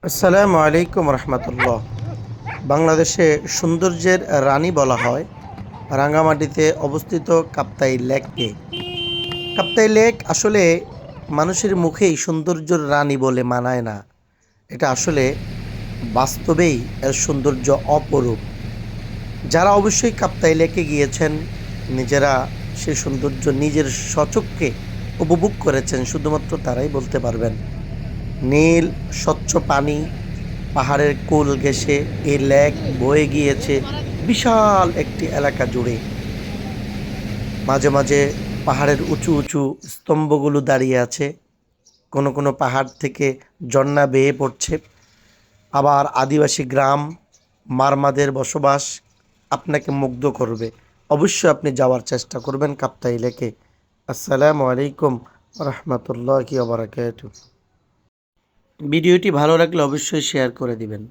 আসসালামু আলাইকুম রহমতুল্লাহ। বাংলাদেশে সৌন্দর্যের রানী বলা হয় রাঙামাটিতে অবস্থিত কাপ্তাই লেককে। কাপ্তাই লেক আসলে মানুষের মুখেই সৌন্দর্যের রানী বলে মানায় না। এটা আসলে বাস্তবেই এর সৌন্দর্য অপরূপ। যারা অবশ্যই কাপ্তাই লেকে গিয়েছেন, নিজেরা সেই সৌন্দর্য নিজের স্বচক্ষে উপভোগ করেছেন, শুধুমাত্র তারাই বলতে পারবেন। নীল স্বচ্ছ পানি, পাহাড়ের কোল ঘেঁষে এই লেক বয়ে গিয়েছে বিশাল একটি এলাকা জুড়ে। মাঝে মাঝে পাহাড়ের উঁচু উঁচু স্তম্ভগুলো দাঁড়িয়ে আছে, কোনো কোনো পাহাড় থেকে ঝর্ণা বেয়ে পড়ছে। আবার আদিবাসী গ্রাম, মারমাদের বসবাস আপনাকে মুগ্ধ করবে। অবশ্যই আপনি যাওয়ার চেষ্টা করবেন কাপ্তাই লেকে। আসসালামু আলাইকুম রহমতুল্লাহি ওয়া বারাকাতুহু। ভিডিওটি ভালো লাগলে অবশ্যই শেয়ার করে দিবেন।